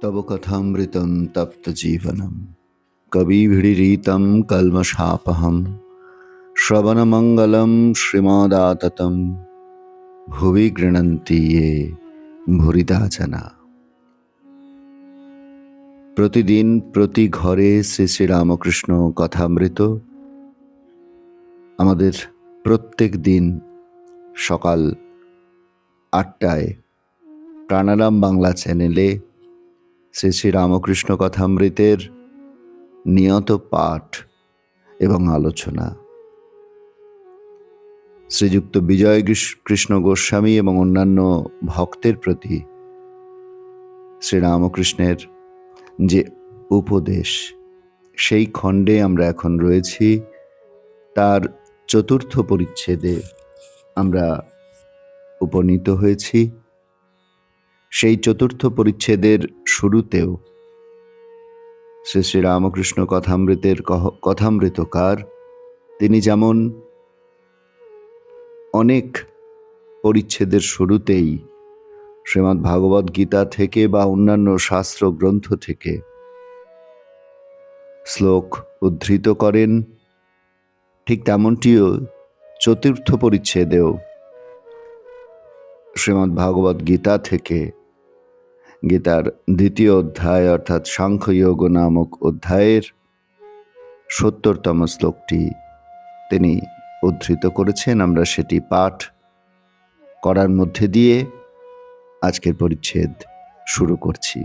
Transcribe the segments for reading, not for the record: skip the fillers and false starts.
তব কথামৃতম তপ্ত জীবনম কবিভিড়ীরিতম কলমশাপহম শ্রবণমঙ্গলম শ্রীমদাততম ভুবি গৃণন্তি ये ভুরিদা জনা। প্রতিদিন প্রতি ঘরে শ্রী শ্রী রামকৃষ্ণ কথামৃত আমাদের প্রত্যেক দিন সকাল ৮টায় প্রাণারাম বাংলা চ্যানেলে শ্রী শ্রী রামকৃষ্ণ কথামৃতের নিয়ত পাঠ এবং আলোচনা। শ্রীযুক্ত বিজয় কৃষ্ণ গোস্বামী এবং অন্যান্য ভক্তের প্রতি শ্রীরামকৃষ্ণের যে উপদেশ, সেই খণ্ডে আমরা এখন রয়েছি। তার চতুর্থ পরিচ্ছেদে আমরা উপনীত হয়েছি। সেই চতুর্থ পরিচ্ছেদের শুরুতেও শ্রী শ্রী রামকৃষ্ণ কথামৃতের কথামৃতকার তিনি যেমন অনেক পরিচ্ছেদের শুরুতেই শ্রীমদ্ ভাগবত গীতা থেকে বা অন্যান্য শাস্ত্র গ্রন্থ থেকে শ্লোক উদ্ধৃত করেন, ঠিক তেমনটিও চতুর্থ পরিচ্ছেদেও শ্রীমদ্ ভাগবত গীতা থেকে গীতার দ্বিতীয় অধ্যায় অর্থাৎ সাংখ্যযোগ নামক অধ্যায়ের ৭০তম শ্লোকটি তিনি উদ্ধৃত করেছেন। আমরা সেটি পাঠ করার মধ্যে দিয়ে আজকের পরিচ্ছেদ শুরু করছি।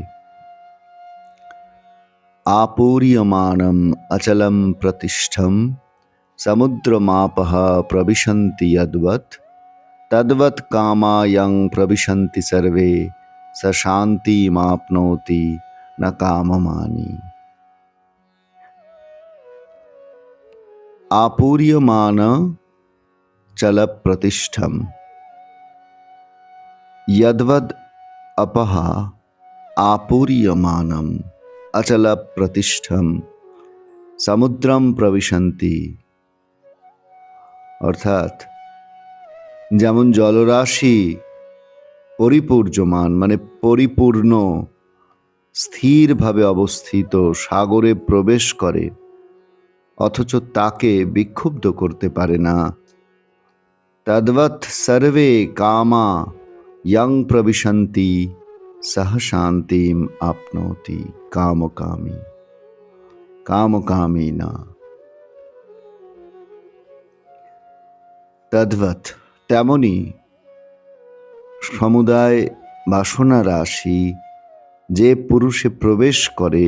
আপূর্যমানম অচলম প্রতিষ্ঠম সমুদ্রমাপঃ প্রবিশন্তি যদ্বৎ তদ্বৎ কামায়ং প্রবিশন্তি সর্বে স শান্তিমাপ্নোতি ন কামমানি। আপূর্যমান চল প্রতিষ্ঠম যদ্বৎ অপঃ আপূর্যমানম অচল প্রতিষ্ঠম সমুদ্রম প্রবিশন্তি। অর্থাৎ যেমন জলরাশি পরিপূর্যমান মানে পরিপূর্ণ স্থিরভাবে অবস্থিত সাগরে প্রবেশ করে অথচ তাকে বিক্ষুব্ধ করতে পারে না, তদ্বৎ সর্বে কামা ইয়ং প্রবিশন্তি সহ শান্তিম আপনোতি কামকামী কামকামী না। তদ্বৎ তেমনি সমুদায় বাসনা রাশি যে পুরুষে প্রবেশ করে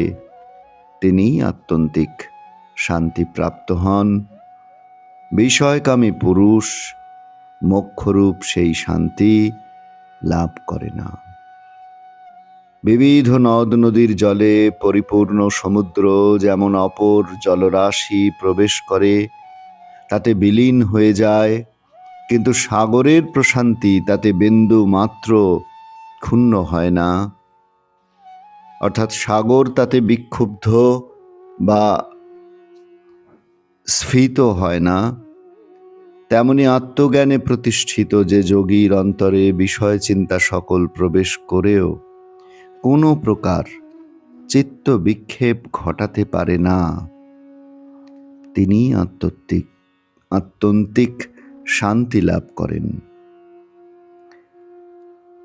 তিনি আত্যন্তিক শান্তিপ্রাপ্ত হন। বিষয়কামী পুরুষ মোক্ষরূপ সেই শান্তি লাভ করে না। বিবিধ নদ নদীর জলে পরিপূর্ণ সমুদ্র যেমন অপর জলরাশি প্রবেশ করে তাতে বিলীন হয়ে যায়, কিন্তু সাগরের প্রশান্তি তাতে বিন্দু মাত্র ক্ষুণ্ণ হয় না। অর্থাৎ সাগর তাতে বিক্ষুব্ধ বা স্ফীত হয় না। তেমনি আত্মজ্ঞানে প্রতিষ্ঠিত যে যোগীর অন্তরে বিষয় চিন্তা সকল প্রবেশ করেও কোনো প্রকার চিত্ত বিক্ষেপ ঘটাতে পারে না, তিনি আত্যন্তিক শান্তি লাভ করেন।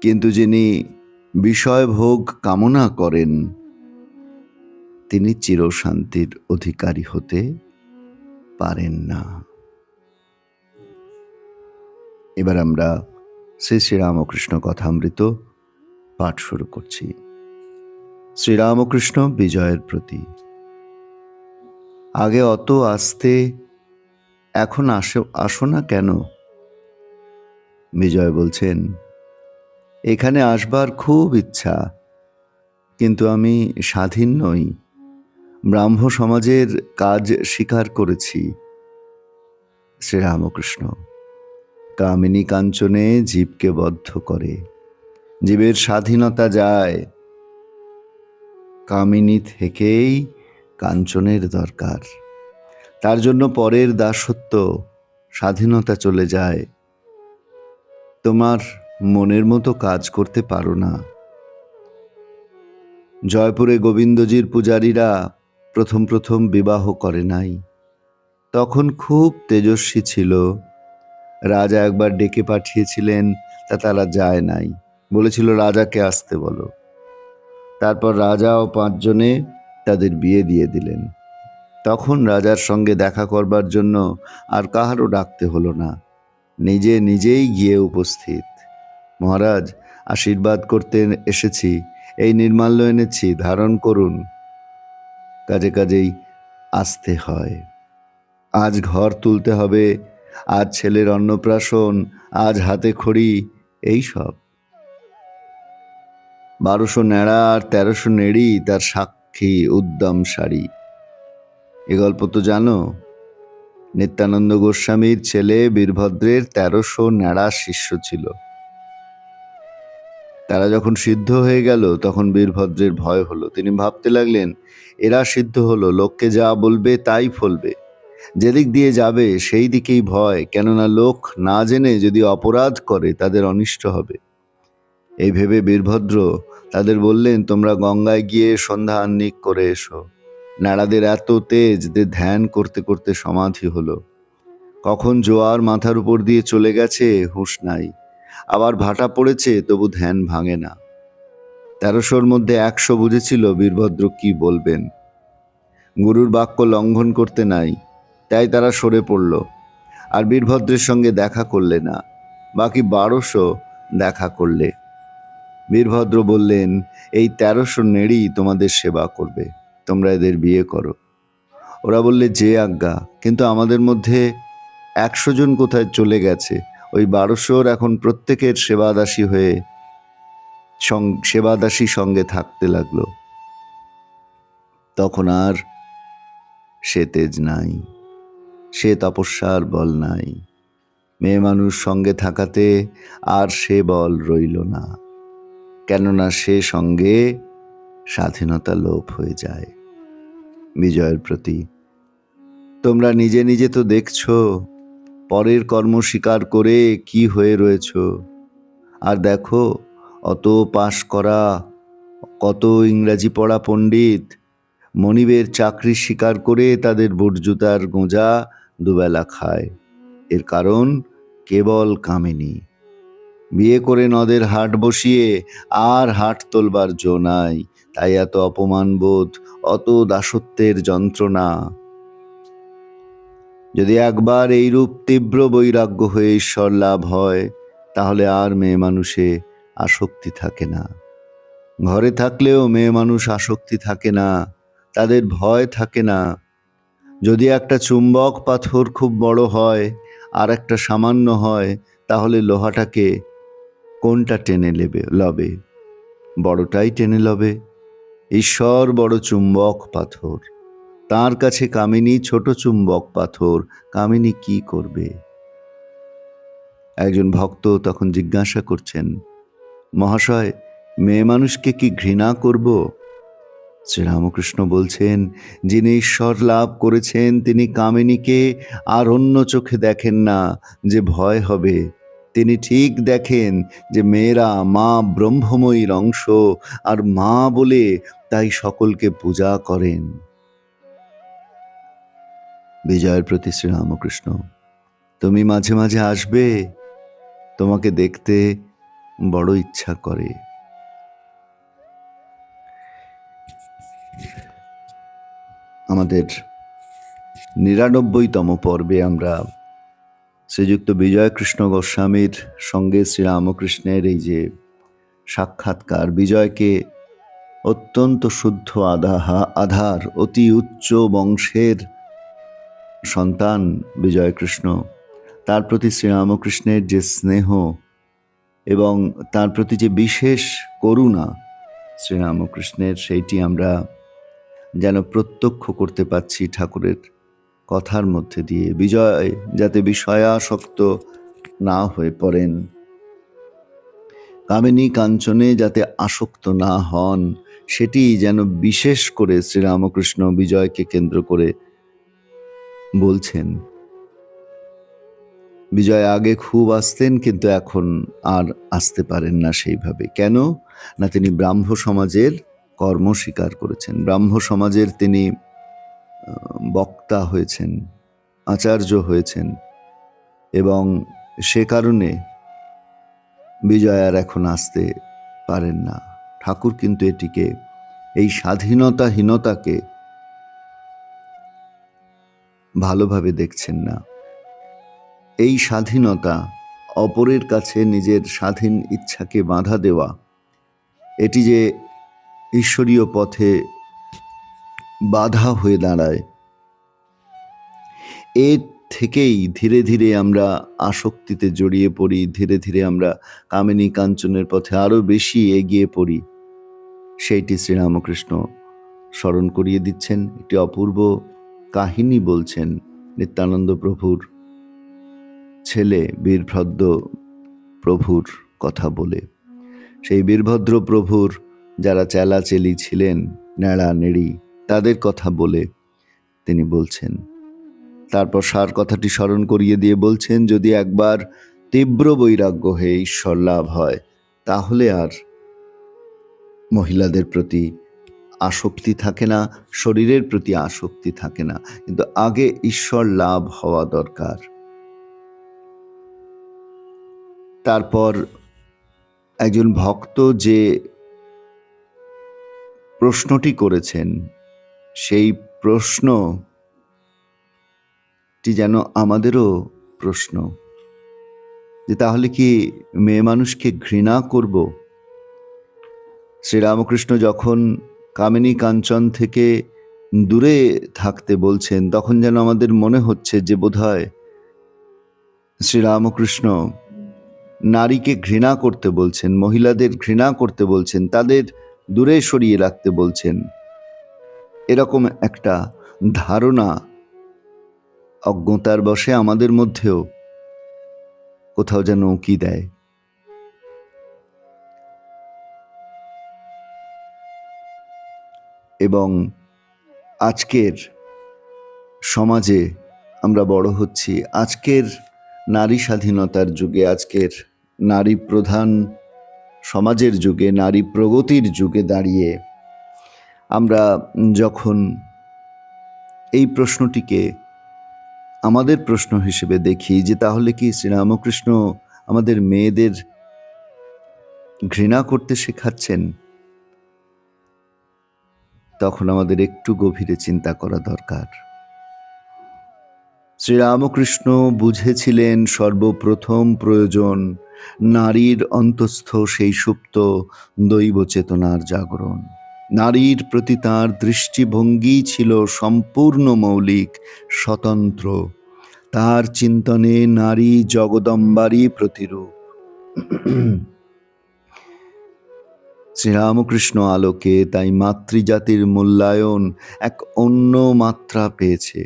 কিন্তু যিনি বিষয় ভোগ কামনা করেন তিনি চিরশান্তির অধিকারী হতে পারেন না। এবার আমরা শ্রী শ্রীরামকৃষ্ণ কথামৃত পাঠ শুরু করছি। শ্রীরামকৃষ্ণ বিজয়ের প্রতি। আগে অত আসতে এখন আসো না কেন? বিজয় বলছেন, এখানে আসবার খুব ইচ্ছা, কিন্তু আমি স্বাধীন নই, ব্রাহ্ম সমাজের কাজ স্বীকার করেছি। শ্রীরামকৃষ্ণ: কামিনী কাঞ্চনে জীবকে বদ্ধ করে, জীবের স্বাধীনতা যায়। কামিনী থেকেই কাঞ্চনের দরকার, তার জন্য পরের দাসত্ব, স্বাধীনতা চলে যায়। তোমার মনের মতো কাজ করতে পারো না। জয়পুরে গোবিন্দজির পূজারীরা প্রথম প্রথম বিবাহ করে নাই, তখন খুব তেজস্বী ছিল। রাজা একবার ডেকে পাঠিয়েছিলেন, তারা যায় নাই, বলেছিল রাজাকে আসতে বলো। তারপর রাজা ও 5 জনে তাদের বিয়ে দিয়ে দিলেন। তখন রাজার সঙ্গে দেখা করবার জন্য আর কাহারও ডাকতে হলো না, নিজে নিজেই গিয়ে উপস্থিত। মহারাজ, আশীর্বাদ করতে এসেছি, এই নির্মাল্য এনেছি, ধারণ করুন। কাজে কাজেই আসতে হয়। আজ ঘর তুলতে হবে, আজ ছেলের অন্নপ্রাশন, আজ হাতে খড়ি, এই সব। 1200 ন্যাড়া আর 1300 নেড়ি তার সাক্ষী উদ্দাম শাড়ি। এ গল্প তো জানো। নিত্যানন্দ গোস্বামীর ছেলে বীরভদ্রের 1300 ন্যাড়া শিষ্য ছিল। তারা যখন সিদ্ধ হয়ে গেল তখন বীরভদ্রের ভয় হলো। তিনি ভাবতে লাগলেন, এরা সিদ্ধ হলো, লোককে যা বলবে তাই ফলবে, যেদিক দিয়ে যাবে সেই দিকেই ভয়, কেননা লোক না জেনে যদি অপরাধ করে তাদের অনিষ্ট হবে। এই ভেবে বীরভদ্র তাদের বললেন, তোমরা গঙ্গায় গিয়ে সন্ধ্যা আহ্নিক করে এসো। ন্যাড়াদের এত তেজ যে ধ্যান করতে করতে সমাধি হলো। কখন জোয়ার মাথার উপর দিয়ে চলে গেছে হুঁশ নাই, আবার ভাটা পড়েছে তবু ধ্যান ভাঙে না। 1300-র মধ্যে 100 বুঝেছিল বীরভদ্র কি বলবেন। গুরুর বাক্য লঙ্ঘন করতে নাই, তাই তারা সরে পড়ল, আর বীরভদ্রের সঙ্গে দেখা করলে না। বাকি 1200 দেখা করলে। বীরভদ্র বললেন, এই 1300 নেড়ি তোমাদের সেবা করবে, তোমরা এদের বিয়ে করো। ওরা বললে, যে আজ্ঞা, কিন্তু আমাদের মধ্যে 100 জন কোথায় চলে গেছে। ওই 1200-র এখন প্রত্যেকের সেবাদাসী সঙ্গে থাকতে লাগলো। তখন আর সে তেজ নাই, সে তপস্যার বল নাই। মেয়ে মানুষ সঙ্গে থাকাতে আর সে বল রইল না, কেননা সে সঙ্গে স্বাধীনতা লোপ হয়ে যায়। বিজয়ের প্রতি: তোমরা নিজে নিজে তো দেখছো, পরের কর্ম স্বীকার করে কি হয়ে রয়েছ। আর দেখো, অত পাশ করা, কত ইংরাজি পড়া পণ্ডিত মনিবের চাকরি স্বীকার করে তাদের বুটজুতার গোঁজা দুবেলা খায়। এর কারণ কেবল কামিনী। বিয়ে করে নদের হাট বসিয়ে আর হাট তোলবার জো নাই, তাই এত অপমানবোধ, অত দাসত্বের যন্ত্রণা। যদি একবার এইরূপ তীব্র বৈরাগ্য হয়ে ঈশ্বর লাভ হয়, তাহলে আর মেয়ে মানুষে আসক্তি থাকে না। ঘরে থাকলেও মেয়ে মানুষ আসক্তি থাকে না, তাদের ভয় থাকে না। যদি একটা চুম্বক পাথর খুব বড় হয় আর একটা সামান্য হয়, তাহলে লোহাটাকে কোনটা টেনে লবে? বড়টাই টেনে লবে। ঈশ্বর বড় চুম্বক পাথর, তার কাছে কামিনী ছোট চুম্বক পাথর। কামিনী কি করবে? একজন ভক্ত তখন জিজ্ঞাসা করছেন, মহাশয়, মেয়ে মানুষকে কি ঘৃণা করব? শ্রীরামকৃষ্ণ বলছেন, যিনি ঈশ্বর লাভ করেছেন তিনি কামিনীকে আর অন্য চোখে দেখেন না যে ভয় হবে। তিনি ঠিক দেখেন যে মেয়েরা মা ব্রহ্মময়ীর অংশ, আর মা বলে তাই সকলকে পূজা করেন। বিজয়ের প্রতি শ্রীরামকৃষ্ণ: তুমি মাঝে মাঝে আসবে, তোমাকে দেখতে বড় ইচ্ছা করে। আমাদের 99তম পর্বে আমরা শ্রীযুক্ত বিজয়কৃষ্ণ গোস্বামীর সঙ্গে শ্রীরামকৃষ্ণের এই যে সাক্ষাৎকার, বিজয়কে অত্যন্ত শুদ্ধ আধার, অতি উচ্চ বংশের সন্তান বিজয়কৃষ্ণ, তার প্রতি শ্রীরামকৃষ্ণের যে স্নেহ এবং তার প্রতি যে বিশেষ করুণা, শ্রীরামকৃষ্ণের, সেইটি আমরা যেন প্রত্যক্ষ করতে পাচ্ছি ঠাকুরের কথার মধ্যে দিয়ে। বিজয় যাতে বিষয়াসক্ত না হয়ে পড়েন, কামিনী কাঞ্চনে যাতে আসক্ত না হন, সেটি যেন বিশেষ করে শ্রীরামকৃষ্ণ বিজয়কে কেন্দ্র করে বলছেন। বিজয় আগে খুব আসতেন, কিন্তু এখন আর আসতে পারেন না সেইভাবে। কেন না, তিনি ব্রাহ্ম সমাজের কর্ম স্বীকার করেছেন, ব্রাহ্ম সমাজের তিনি বক্তা হয়েছেন, আচার্য হয়েছেন, এবং সে কারণে বিজয় আর এখন আসতে পারেন না। ঠাকুর কিন্তু এটিকে, এই স্বাধীনতাহীনতাকে ভালোভাবে দেখছেন না। এই স্বাধীনতা, অপরের কাছে নিজের স্বাধীন ইচ্ছাকে বাধা দেওয়া, এটি যে ঈশ্বরীয় পথে বাধা হয়ে দাঁড়ায়, এর থেকেই ধীরে ধীরে আমরা আসক্তিতে জড়িয়ে পড়ি, ধীরে ধীরে আমরা কামিনী কাঞ্চনের পথে আরো বেশি এগিয়ে পড়ি। সেইটি শ্রীরামকৃষ্ণ স্মরণ করিয়ে দিচ্ছেন। একটি অপূর্ব কাহিনী বলছেন নিত্যানন্দ প্রভুর ছেলে বীরভদ্র প্রভুর কথা বলে। সেই বীরভদ্র প্রভুর যারা চেলাচেলি ছিলেন, নেড়া নেড়ি, তাদের কথা বলে তিনি বলছেন। তারপর সার কথাটি স্মরণ করিয়ে দিয়ে বলছেন, যদি একবার তীব্র বৈরাগ্য হয়ে ঈশ্বর লাভ হয়, তাহলে আর মহিলাদের প্রতি আসক্তি থাকে না, শরীরের প্রতি আসক্তি থাকে না, কিন্তু আগে ঈশ্বর লাভ হওয়া দরকার। তারপর একজন ভক্ত যে প্রশ্নটি করেছেন, সেই প্রশ্নটি যেন আমাদেরও প্রশ্ন, যে তাহলে কি মেয়ে মানুষকে ঘৃণা করব? শ্রীরামকৃষ্ণ যখন কামিনী কাঞ্চন থেকে দূরে থাকতে বলছেন, তখন যেন আমাদের মনে হচ্ছে যে বোধহয় শ্রীরামকৃষ্ণ নারীকে ঘৃণা করতে বলছেন, মহিলাদের ঘৃণা করতে বলছেন, তাদের দূরে সরিয়ে রাখতে বলছেন। এরকম একটা ধারণা অজ্ঞতার বশে আমাদের মধ্যেও কোথাও যেন উঁকি দেয়। এবং আজকের সমাজে আমরা বড় হচ্ছি, আজকের নারী স্বাধীনতার যুগে, আজকের নারী প্রধান সমাজের যুগে, নারী প্রগতির যুগে দাঁড়িয়ে আমরা যখন এই প্রশ্নটিকে আমাদের প্রশ্ন হিসেবে দেখি, যে তাহলে কি শ্রীরামকৃষ্ণ আমাদের মেয়েদের ঘৃণা করতে শেখাচ্ছেন, তখন আমাদের একটু গভীরে চিন্তা করা দরকার। শ্রীরামকৃষ্ণ বুঝেছিলেন সর্বপ্রথম প্রয়োজন নারীর অন্তস্থ সেই সুপ্ত দৈব চেতনার জাগরণ। নারীর প্রতি তাঁর দৃষ্টিভঙ্গি ছিল সম্পূর্ণ মৌলিক, স্বতন্ত্র। তার চিন্তনে নারী জগদম্বারই প্রতিরূপ। শ্রীরামকৃষ্ণ আলোকে তাই মাতৃজাতির মূল্যায়ন এক অন্য মাত্রা পেয়েছে।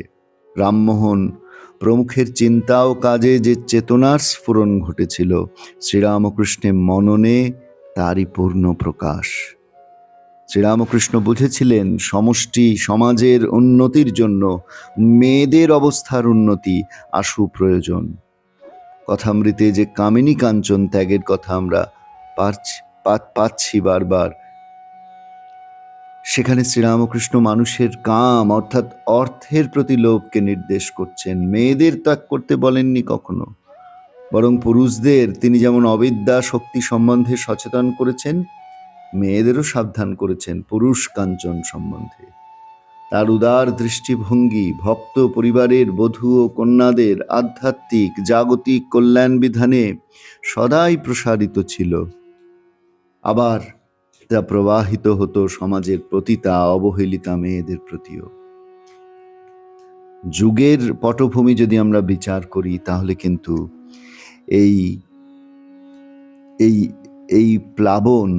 রামমোহন প্রমুখের চিন্তা ও কাজে যে চেতনার স্ফুরণ ঘটেছিল, শ্রীরামকৃষ্ণের মননে তারই পূর্ণ প্রকাশ। শ্রীরামকৃষ্ণ বুঝেছিলেন সমষ্টি সমাজের উন্নতির জন্য মেয়েদের অবস্থার উন্নতি আশু প্রয়োজন। কথামৃতে যে কামিনী কাঞ্চন ত্যাগের কথা আমরা পাচ্ছি বারবার, সেখানে শ্রীরামকৃষ্ণ মানুষের কাম অর্থাৎ অর্থের প্রতি লোভকে নির্দেশ করছেন। মেয়েদের ত্যাগ করতে বলেননি কখনো, বরং পুরুষদের তিনি যেমন অবিদ্যা শক্তি সম্বন্ধে সচেতন করেছেন, মেয়েদেরও সাবধান করেছেন পুরুষ কাঞ্চন সম্বন্ধে। তার উদার দৃষ্টিভঙ্গি ভক্ত পরিবারের বধূ ও কন্যাদের আধ্যাত্মিক জাগতিক কল্যাণ বিধানে সদাই প্রসারিত ছিল। আবার তা প্রবাহিত হতো সমাজের প্রতিটা অবহেলিতা মেয়েদের প্রতিও। যুগের পটভূমি যদি আমরা বিচার করি, তাহলে কিন্তু এই এই এই প্লাবন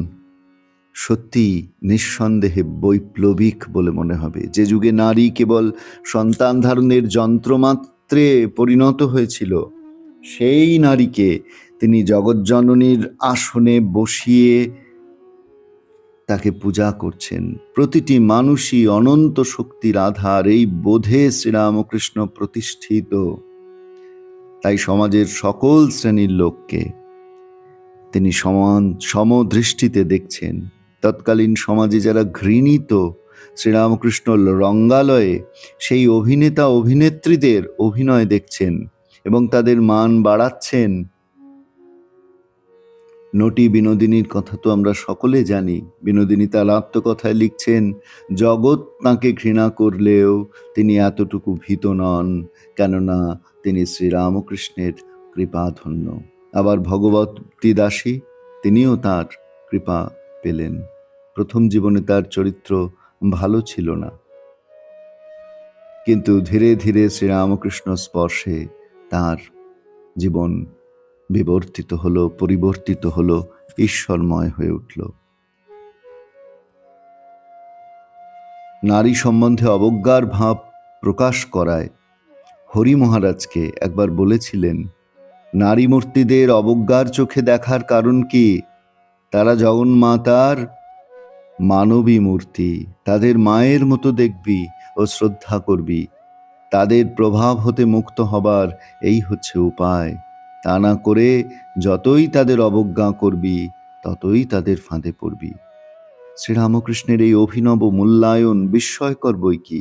সত্যি নিঃসন্দেহে বৈপ্লবিক বলে মনে হবে। যে যুগে নারী কেবল সন্তান ধারণের যন্ত্রমাত্রে পরিণত হয়েছিল, সেই নারীকে তিনি জগজ্জননীর আসনে বসিয়ে তাকে পূজা করছেন। প্রতিটি মানুষই অনন্ত শক্তির আধার, এই বোধে শ্রীরামকৃষ্ণ প্রতিষ্ঠিত। তাই সমাজের সকল শ্রেণীর লোককে তিনি সমান সমদৃষ্টিতে দেখছেন। তৎকালীন সমাজে যারা ঘৃণিত শ্রীরামকৃষ্ণ রঙ্গালয়ে সেই অভিনেতা অভিনেত্রীদের অভিনয় দেখছেন এবং তাদের মান বাড়াচ্ছেন। নটি বিনোদিনীর কথা তো আমরা সকলে জানি। বিনোদিনী তার আত্মকথায় লিখছেন, জগৎ তাঁকে ঘৃণা করলেও তিনি এতটুকু ভীত নন, কেননা তিনি শ্রীরামকৃষ্ণের কৃপাধন্য। আবার ভগবতী দাসী, তিনিও তার কৃপা পেলেন। প্রথম জীবনে তার চরিত্র ভালো ছিল না, কিন্তু ধীরে ধীরে শ্রীরামকৃষ্ণ স্পর্শে তার জীবন বিবর্তিত হলো, পরিবর্তিত হলো, ঈশ্বরময় হয়ে উঠল। নারী সম্বন্ধে অবজ্ঞার ভাব প্রকাশ করায় হরি মহারাজকে একবার বলেছিলেন, নারী মূর্তিদের অবজ্ঞার চোখে দেখার কারণ কি? তারা জগন্মাতার মানবী মূর্তি, তাদের মায়ের মতো দেখবি ও শ্রদ্ধা করবি। তাদের প্রভাব হতে মুক্ত হবার এই হচ্ছে উপায়। তা না করে যতই তাদের অবজ্ঞা করবি, ততই তাদের ফাঁদে পড়বি। শ্রীরামকৃষ্ণের এই অভিনব মূল্যায়ন বিস্ময়কর বই কি।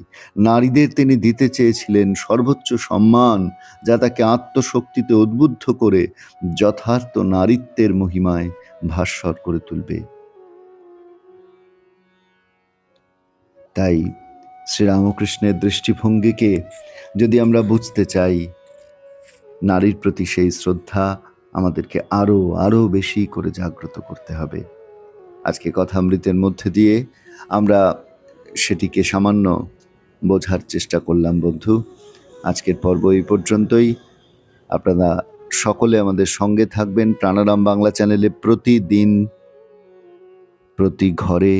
নারীদের তিনি দিতে চেয়েছিলেন সর্বোচ্চ সম্মান, যা তাকে আত্মশক্তিতে উদ্বুদ্ধ করে যথার্থ নারীত্বের মহিমায় ভাস্বর করে তুলবে। তাই শ্রীরামকৃষ্ণের দৃষ্টিভঙ্গিকে যদি আমরা বুঝতে চাই, নারীর প্রতি সেই শ্রদ্ধা আমাদেরকে আরো আরো বেশি করে জাগ্রত করতে হবে। আজকে কথামৃতের মধ্যে দিয়ে আমরা সেটিকে সামান্য বোঝার চেষ্টা করলাম বন্ধু। আজকের পর্ব এই পর্যন্তই। আপনারা সকলে আমাদের সঙ্গে থাকবেন। প্রাণারাম বাংলা চ্যানেলে প্রতিদিন প্রতি ঘরে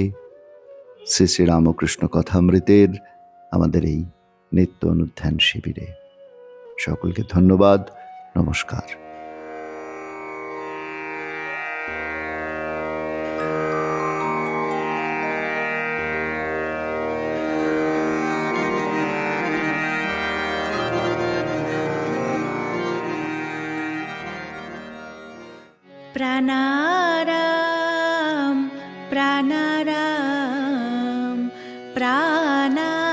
শ্রী শ্রী রামকৃষ্ণ কথামৃতের আমাদের এই নিত্য অনুধ্যান শিবিরে। সকলকে ধন্যবাদ, নমস্কার। प्राणाराम प्राणाराम प्राणाराम।